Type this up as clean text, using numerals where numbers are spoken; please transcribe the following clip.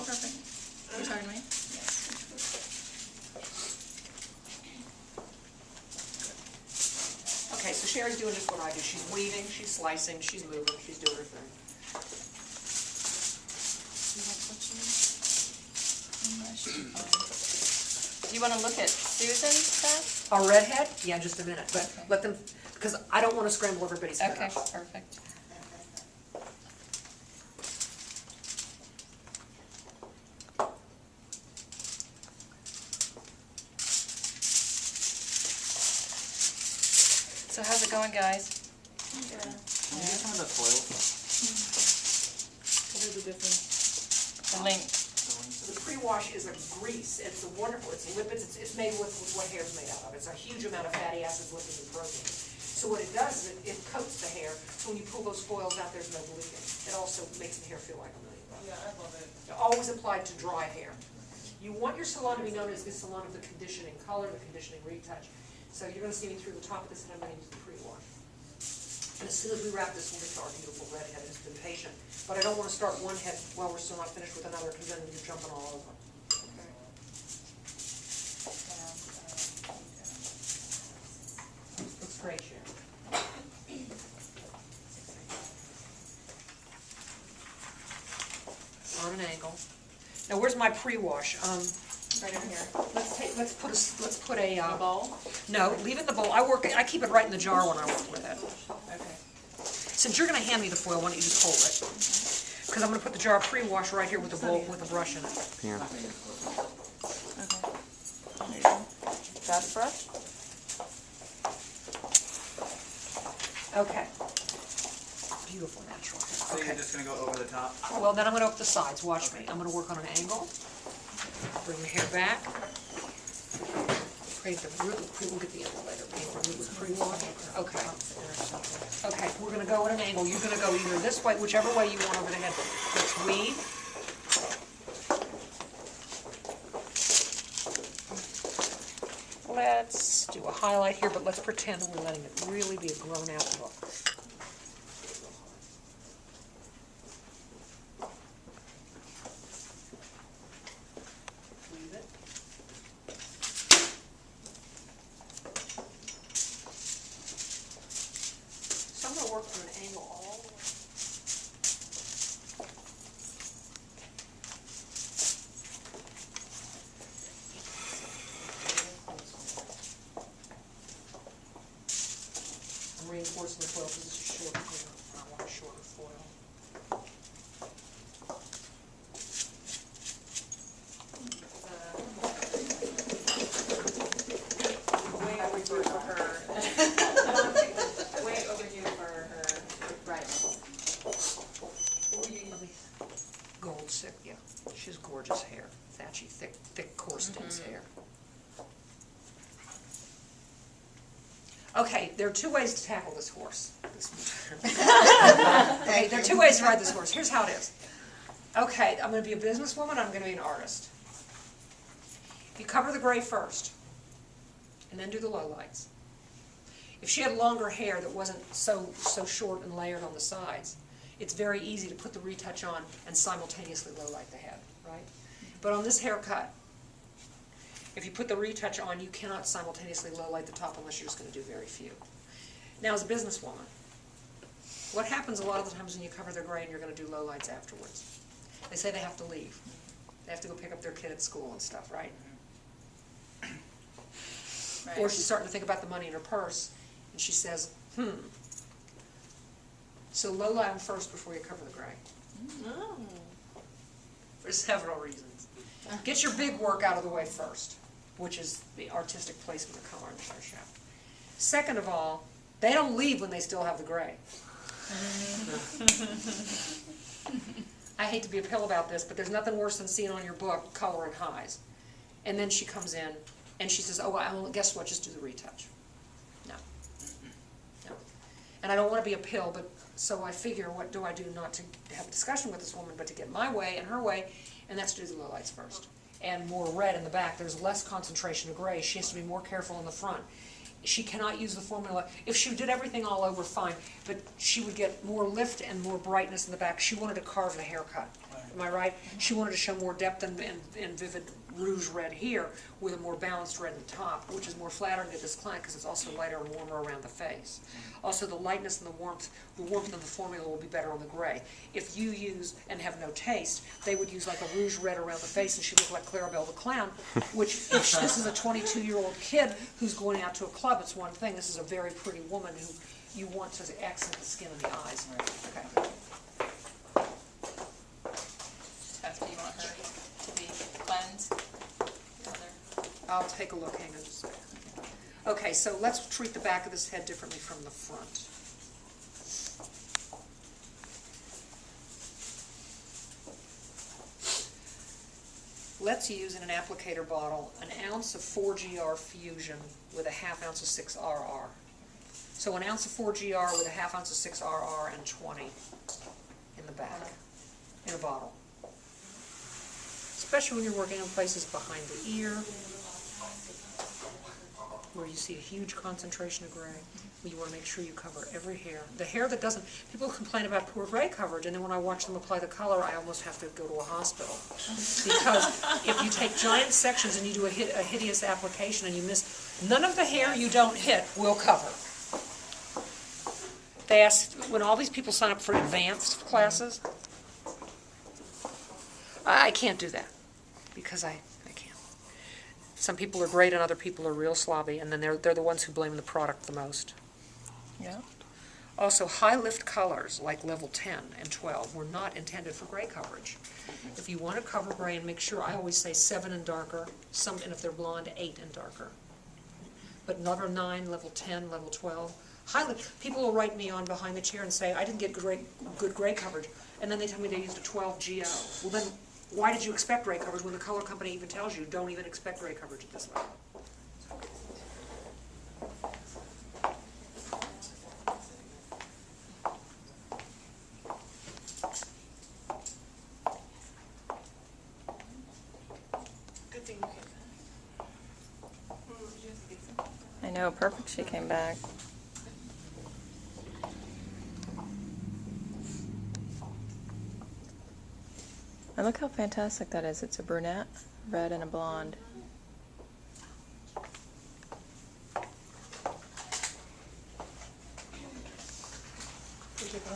perfect. You're talking to me? Okay, so Sherry's doing just what I do. She's weaving, she's slicing, she's moving, she's doing her thing. Do you want to look at Susan's stuff? Our redhead? Yeah, just a minute, but Okay. let them, because I don't want to scramble everybody's head Okay, up. perfect. So how's it going, guys? Can you get some of the foil? What is the difference? The link. The pre-wash is a grease. It's a wonderful, it's lipids, it's made with what hair's made out of. It's a huge amount of fatty acids, lipids, and protein. So what it does is it coats the hair, so when you pull those foils out, there's no bleeding. It also makes the hair feel like $1,000,000. Yeah, I love it. Always applied to dry hair. You want your salon to be known as the salon of the conditioning color, the conditioning retouch. So you're going to see me through the top of this, and I'm going to use the pre-wash. And as soon as we wrap this, we'll get to our beautiful redhead. It's been patient. But I don't want to start one head while we're still not finished with another, because then you're jumping all over. Looks great, Sharon. On an angle. Now, where's my pre-wash? Right over here. Let's put a A bowl? no, leave it in the bowl. I keep it right in the jar when I work with it. Okay. Since you're going to hand me the foil, why don't you just hold it? Because I'm going to put the jar of pre-wash right here with the bowl with the brush in it. Here. Okay. There you go. Fast brush? Okay. Beautiful natural hair. So Okay. you're just gonna go over the top? Well, then I'm going to up the sides. Watch me. I'm going to work on an angle. Bring the hair back. We'll get the angle later. Pre-wash. Okay. Okay, we're going to go at an angle. You're going to go either this way, whichever way you want over the head. Let's weave. Let's do a highlight here, but let's pretend we're letting it really be a grown-out look. Weave it. So I'm going to work from an angle all the way. I'm reinforcing the foil because it's a short foil. I want a shorter foil. Way overdue for her. Way overdue for her bridal. Gold sick, yeah. She has gorgeous hair. Thatchy, thick, coarse, dense hair. Okay, there are two ways to tackle this horse. Okay, there are two ways to ride this horse. Here's how it is. Okay, I'm going to be a businesswoman, I'm going to be an artist. You cover the gray first, and then do the lowlights. If she had longer hair that wasn't so short and layered on the sides, it's very easy to put the retouch on and simultaneously lowlight the head, right? But on this haircut, if you put the retouch on, you cannot simultaneously lowlight the top unless you're just going to do very few. Now, as a businesswoman, what happens a lot of the times when you cover their gray and you're going to do lowlights afterwards? They say they have to leave. They have to go pick up their kid at school and stuff, right? Right. Or she's starting to think about the money in her purse, and she says, So lowlight them first before you cover the gray. Oh. For several reasons. Get your big work out of the way first, which is the artistic placement of color in the hair shaft. Second of all, they don't leave when they still have the gray. I hate to be a pill about this, but there's nothing worse than seeing on your book color and highs. And then she comes in and she says, oh, well, guess what, just do the retouch. No. No. And I don't want to be a pill, but so I figure, what do I do not to have a discussion with this woman, but to get my way and her way, and that's to do the lowlights first. And more red in the back. There's less concentration of gray. She has to be more careful in the front. She cannot use the formula. If she did everything all over, fine, but she would get more lift and more brightness in the back. She wanted to carve the haircut. Am I right? She wanted to show more depth and vivid rouge red here with a more balanced red at the top, which is more flattering to this client because it's also lighter and warmer around the face. Also, the lightness and the warmth of the formula will be better on the gray. If you use, and have no taste, they would use like a rouge red around the face and she looked like Clarabelle the Clown, which if this is a 22-year-old kid who's going out to a club, it's one thing. This is a very pretty woman who you want to accent the skin and the eyes. Okay. Steph, do you want her to be cleansed? The other? I'll take a look, hang on just a second. Okay, so let's treat the back of this head differently from the front. Let's use in an applicator bottle an ounce of 4GR Fusion with a half ounce of 6RR. So an ounce of 4GR with a half ounce of 6RR and 20 in the back, in a bottle. Especially when you're working in places behind the ear, where you see a huge concentration of gray. You want to make sure you cover every hair. The hair that doesn't, people complain about poor gray coverage, and then when I watch them apply the color, I almost have to go to a hospital. Because if you take giant sections and you do a hideous application and you miss, none of the hair you don't hit will cover. They ask, when all these people sign up for advanced classes, I can't do that, because I can't. Some people are great and other people are real slobby, and then they're the ones who blame the product the most. Yeah. Also, high lift colors like level 10 and 12 were not intended for gray coverage. If you want to cover gray, and make sure, I always say 7 and darker, and if they're blonde, 8 and darker. But level 9, level 10, level 12. High lift, people will write me on behind the chair and say, I didn't get good gray coverage, and then they tell me they used a 12 GO. Well then, why did you expect gray coverage when the color company even tells you, don't even expect gray coverage at this level? Good thing you came back. I know, perfect she came back. And look how fantastic that is. It's a brunette, red, and a blonde. Did you go?